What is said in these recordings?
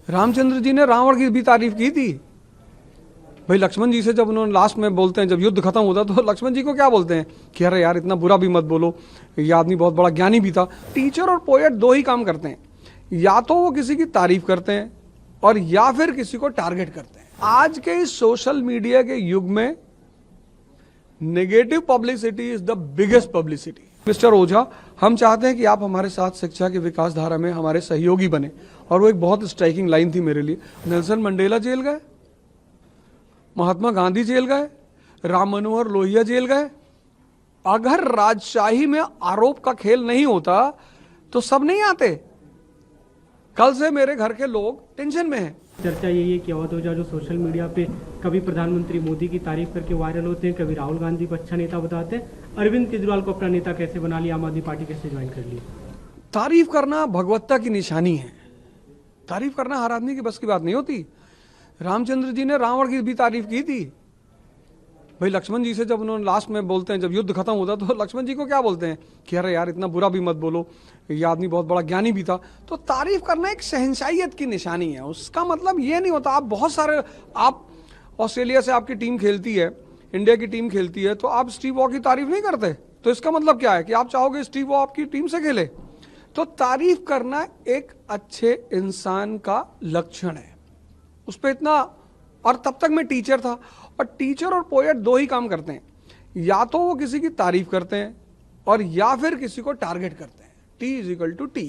रामचंद्र जी ने रावण की भी तारीफ की थी। भाई लक्ष्मण जी से जब उन्होंने लास्ट में बोलते हैं, जब युद्ध खत्म होता तो लक्ष्मण जी को क्या बोलते हैं कि अरे यार इतना बुरा भी मत बोलो, ये आदमी बहुत बड़ा ज्ञानी भी था। टीचर और पोएट दो ही काम करते हैं, या तो वो किसी की तारीफ करते हैं और या फिर किसी को टारगेट करते हैं। आज के इस सोशल मीडिया के युग में negative publicity is the biggest publicity. Mister Ojha, हम चाहते हैं कि आप हमारे साथ शिक्षा की विकास धारा में हमारे सहयोगी बने। और वो एक बहुत स्ट्राइकिंग लाइन थी मेरे लिए। नेल्सन मंडेला जेल गए, महात्मा गांधी जेल गए, राम मनोहर लोहिया जेल गए। अगर राजशाही में आरोप का खेल नहीं होता तो सब नहीं आते। कल से मेरे घर के लोग टेंशन में हैं। चर्चा यही है कि अवध ओझा जो सोशल मीडिया पे कभी प्रधानमंत्री मोदी की तारीफ करके वायरल होते हैं, कभी राहुल गांधी को अच्छा नेता बताते हैं, अरविंद केजरीवाल को अपना नेता कैसे बना लिया, आम आदमी पार्टी कैसे ज्वाइन कर ली। तारीफ करना भगवत्ता की निशानी है। तारीफ करना हर आदमी की बस की बात नहीं होती। रामचंद्र जी ने रावण की भी तारीफ की थी। भाई लक्ष्मण जी से जब उन्होंने लास्ट में बोलते हैं, जब युद्ध खत्म होता तो लक्ष्मण जी को क्या बोलते हैं कि अरे यार इतना बुरा भी मत बोलो, ये आदमी बहुत बड़ा ज्ञानी भी था। तो तारीफ करना एक शहंशाहियत की निशानी है। उसका मतलब ये नहीं होता आप बहुत सारे, आप ऑस्ट्रेलिया से आपकी टीम खेलती है, इंडिया की टीम खेलती है, तो आप स्टीव वॉ की तारीफ नहीं करते, तो इसका मतलब क्या है कि आप चाहोगे स्टीव वॉ आपकी टीम से खेले। तो तारीफ करना एक अच्छे इंसान का लक्षण है। उस पर इतना, और तब तक मैं टीचर था। और टीचर और पोएट दो ही काम करते हैं, या तो वो किसी की तारीफ करते हैं और या फिर किसी को टारगेट करते हैं। T=T।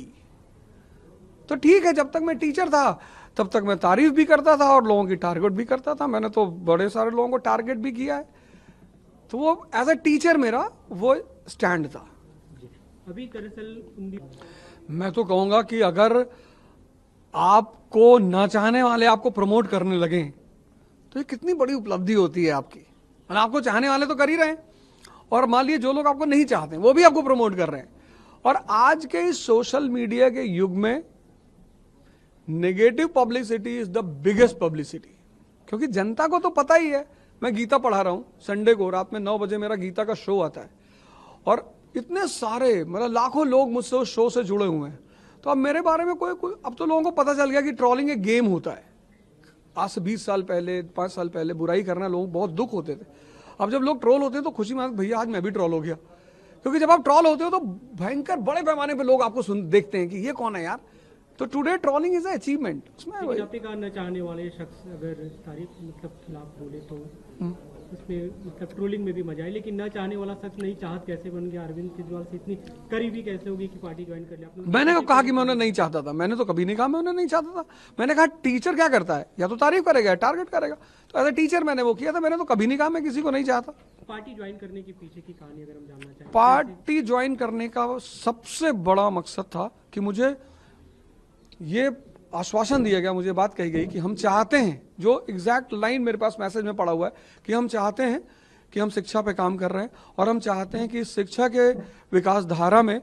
तो ठीक है, जब तक मैं टीचर था तब तक मैं तारीफ भी करता था और लोगों की टारगेट भी करता था। मैंने तो बड़े सारे लोगों को टारगेट भी किया है। तो वो एज ए टीचर मेरा वो स्टैंड था। अभी दरअसल मैं तो कहूंगा कि अगर आपको ना चाहने वाले आपको प्रमोट करने लगे तो ये कितनी बड़ी उपलब्धि होती है आपकी। और आपको चाहने वाले तो कर ही रहे हैं, और मान लीजिए जो लोग आपको नहीं चाहते वो भी आपको प्रमोट कर रहे हैं। और आज के इस सोशल मीडिया के युग में negative publicity is the biggest publicity. क्योंकि जनता को तो पता ही है, मैं गीता पढ़ा रहा हूं संडे को रात में 9 बजे मेरा गीता का शो आता है, और इतने सारे मतलब लाखों लोग मुझसे उस शो से जुड़े हुए हैं। तो अब मेरे बारे में कोई अब तो लोगों को पता चल गया कि ट्रोलिंग एक गेम होता है। आज से 20 साल पहले, 5 साल पहले बुराई करना लोगों को बहुत दुख होते थे। अब जब लोग ट्रोल होते हैं तो खुशी में भैया आज मैं भी ट्रोल हो गया। क्योंकि जब आप ट्रोल होते हो तो भयंकर बड़े पैमाने पे लोग आपको देखते हैं कि ये कौन है यार। तो टुडे ट्रोलिंग इज अचीवमेंट। उसमें आपने कहा न चाहने वाले शख्स अगर तारीफ मतलब खिलाफ बोले तो उसमें मतलब ट्रोलिंग में भी मजा है, लेकिन न चाहने वाला शख्स नहीं चाहत कैसे बन गया, अरविंद केजरीवाल से इतनी करीबी कैसे होगी कि पार्टी ज्वाइन कर लिया आपने। मैंने कहा कि मैं उन्हें नहीं चाहता था। मैंने तो कभी नहीं कहा मैं उन्हें नहीं चाहता था। मैंने कहा टीचर क्या करता है, या तो तारीफ करेगा या टारगेट करेगा। तो एज ए टीचर मैंने वो किया था। मैंने तो कभी नहीं कहा मैं किसी को नहीं चाहता। पार्टी ज्वाइन करने के पीछे की कहानी अगर हम जानना चाहें। पार्टी ज्वाइन करने का सबसे बड़ा मकसद था कि मुझे ये आश्वासन दिया गया, मुझे बात कही गई कि हम चाहते हैं, जो एग्जैक्ट लाइन मेरे पास मैसेज में पड़ा हुआ है कि हम चाहते हैं कि हम शिक्षा पे काम कर रहे हैं और हम चाहते हैं कि इस शिक्षा के विकास धारा में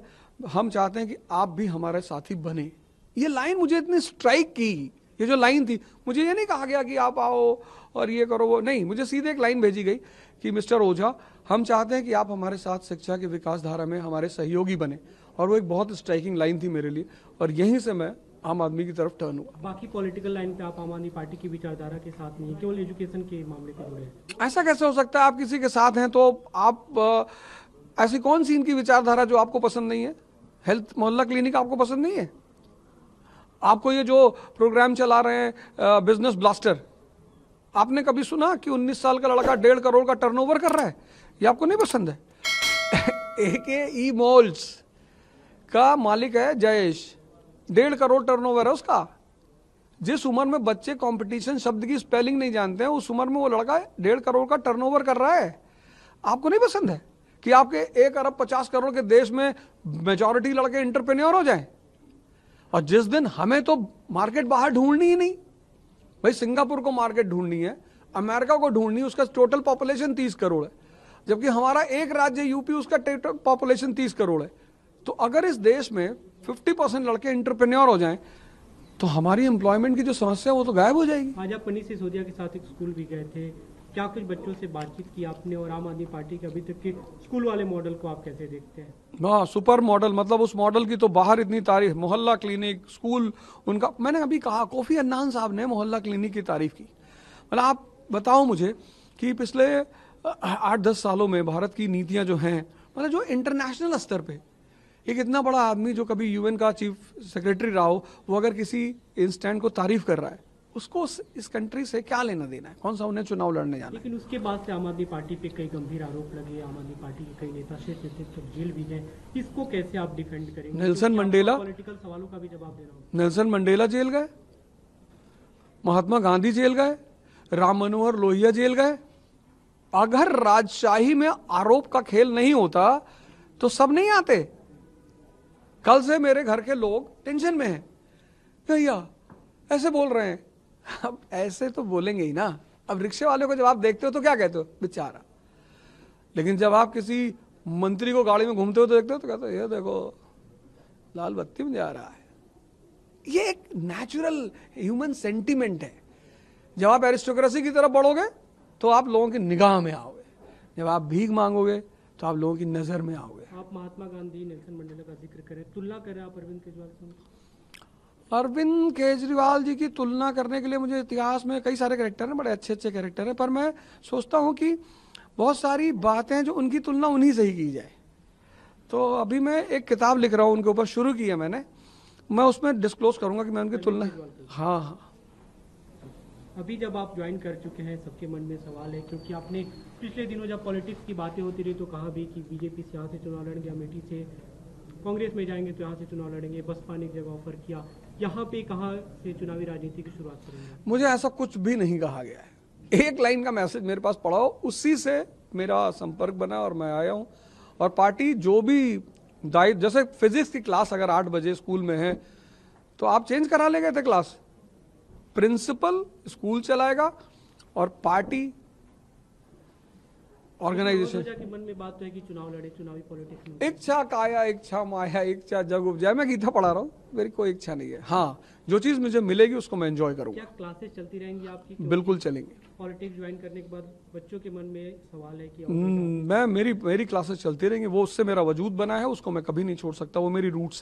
हम चाहते हैं कि आप भी हमारे साथी बने। ये लाइन मुझे इतनी स्ट्राइक की। ये जो लाइन थी, मुझे ये नहीं कहा गया कि आप आओ और ये करो वो नहीं, मुझे सीधे एक लाइन भेजी गई कि मिस्टर ओझा, हम चाहते हैं कि आप हमारे साथ शिक्षा की विकास धारा में हमारे सहयोगी बने। और वो एक बहुत स्ट्राइकिंग लाइन थी मेरे लिए, और यहीं से मैं आम आदमी की तरफ टर्न हुआ। बाकी पॉलिटिकल लाइन पे आप आम आदमी पार्टी की विचारधारा के साथ नहीं है, केवल एजुकेशन के मामले पे जुड़े हैं। ऐसा कैसे हो सकता है? आप किसी के साथ हैं तो आप ऐसी कौन सी इनकी विचारधारा जो आपको पसंद नहीं है? हेल्थ मोहल्ला क्लिनिक आपको पसंद नहीं है? आपको ये जो प्रोग्राम चला रहे हैं बिजनेस ब्लास्टर, आपने कभी सुना कि 19 साल का लड़का 1.5 करोड़ का टर्नओवर कर रहा है? ये आपको नहीं पसंद है? AKE मॉल्स का मालिक है जयेश, 1.5 करोड़ टर्नओवर है उसका। जिस उम्र में बच्चे कंपटीशन शब्द की स्पेलिंग नहीं जानते हैं, उस उम्र में वो लड़का 1.5 करोड़ का टर्नओवर कर रहा है। आपको नहीं पसंद है कि आपके 1 अरब 50 करोड़ के देश में मेजॉरिटी लड़के एंटरप्रेन्योर हो जाएं? और जिस दिन हमें तो मार्केट बाहर ढूंढनी ही नहीं, भाई सिंगापुर को मार्केट ढूंढनी है, अमेरिका को ढूंढनी है, उसका टोटल पॉपुलेशन 30 करोड़ है, जबकि हमारा एक राज्य यूपी, उसका टोटल पॉपुलेशन 30 करोड़ है। तो अगर इस देश में 50% लड़के एंटरप्रेन्योर हो जाएं तो हमारी एम्प्लॉयमेंट की जो समस्या है वो तो गायब हो जाएगी। आज आप मनीष सिसोदिया के साथ एक स्कूल भी गए थे, क्या कुछ बच्चों से बातचीत की आपने, और आम आदमी पार्टी के अभी तक के स्कूल वाले मॉडल को आप कैसे देखते हैं? हाँ, सुपर मॉडल, मतलब उस मॉडल की तो बाहर इतनी तारीफ, मोहल्ला क्लिनिक, स्कूल उनका, मैंने अभी कहा कोफी अन्नान साहब ने मोहल्ला क्लिनिक की तारीफ की। मतलब आप बताओ मुझे कि पिछले 8-10 सालों में भारत की नीतियां जो हैं, मतलब जो इंटरनेशनल स्तर पे एक इतना बड़ा आदमी जो कभी यूएन का चीफ सेक्रेटरी रहा हो, वो अगर किसी इंस्टेंट को तारीफ कर रहा है, उसको इस कंट्री से क्या लेना देना है? कौन सा उन्हें चुनाव लड़ने जाना है? लेकिन उसके बाद से आम आदमी पार्टी पे कई गंभीर आरोप लगे, आम आदमी पार्टी के कई नेता शीर्ष नेतृत्व जेल भी गए। इसको कैसे आप डिफेंड करेंगे? नेल्सन मंडेला, पॉलिटिकल सवालों का भी जवाब देना होगा। नेल्सन मंडेला जेल गए, महात्मा गांधी जेल गए, राम मनोहर लोहिया जेल गए। अगर राजशाही में आरोप का खेल नहीं होता तो सब नहीं आते। कल से मेरे घर के लोग टेंशन में हैं, भैया ऐसे बोल रहे हैं। अब ऐसे तो बोलेंगे ही ना। अब रिक्शे वाले को जब आप देखते हो तो क्या कहते हो? बेचारा। लेकिन जब आप किसी मंत्री को गाड़ी में घूमते हो तो देखते हो तो कहते हो ये देखो लाल बत्ती में जा रहा है। ये एक नेचुरल ह्यूमन सेंटिमेंट है। जब आप एरिस्टोक्रेसी की तरफ बढ़ोगे तो आप लोगों की निगाह में आओगे, जब आप भीख मांगोगे तो आप लोगों की नजर में आओगे। आप महात्मा गांधी, नेल्सन मंडेला का जिक्र करें, तुलना करें आप अरविंद केजरीवाल से? अरविंद केजरीवाल जी की तुलना करने के लिए मुझे इतिहास में कई सारे कैरेक्टर हैं, बड़े अच्छे अच्छे कैरेक्टर हैं, पर मैं सोचता हूं कि बहुत सारी बातें जो उनकी तुलना उन्हीं से ही की जाए। तो अभी मैं एक किताब लिख रहा हूं, उनके ऊपर शुरू की है मैंने, मैं उसमें डिस्क्लोज करूंगा कि मैं उनकी तुलना। हाँ हाँ, अभी जब आप ज्वाइन कर चुके हैं, सबके मन में सवाल है, क्योंकि आपने पिछले दिनों जब पॉलिटिक्स की बातें होती रही तो कहा भी कि बीजेपी से यहाँ से चुनाव लड़ेंगे, अमेठी से कांग्रेस में जाएंगे तो यहाँ से चुनाव लड़ेंगे, बसपा ने एक जगह ऑफर किया, यहाँ पे कहाँ से चुनावी राजनीति की शुरुआत करेंगे? मुझे ऐसा कुछ भी नहीं कहा गया है। एक लाइन का मैसेज मेरे पास पड़ा हो, उसी से मेरा संपर्क बना और मैं आया हूँ। और पार्टी जो भी दायित्व, जैसे फिजिक्स की क्लास अगर 8 बजे स्कूल में है तो आप चेंज करा ले गए थे क्लास, प्रिंसिपल स्कूल चलाएगा और पार्टी ऑर्गेनाइजेशन। के मन में बात तो है कि चुनाव लड़े, चुनावी पॉलिटिक्स में। इच्छा काया इच्छा माया इच्छा जग उपजाए, मैं गीता पढ़ा रहा हूँ, मेरी कोई इच्छा नहीं है। हाँ, जो चीज मुझे मिलेगी उसको मैं एंजॉय करूंगा। क्या क्लासेस चलती रहेंगी आपकी? बिल्कुल चलेंगी। पॉलिटिक्स ज्वाइन करने के बाद बच्चों के मन में सवाल है कि मैं मेरी क्लासेस चलती रहेंगी, वो उससे मेरा वजूद बना है, उसको मैं कभी नहीं छोड़ सकता, वो मेरी रूट्स हैं।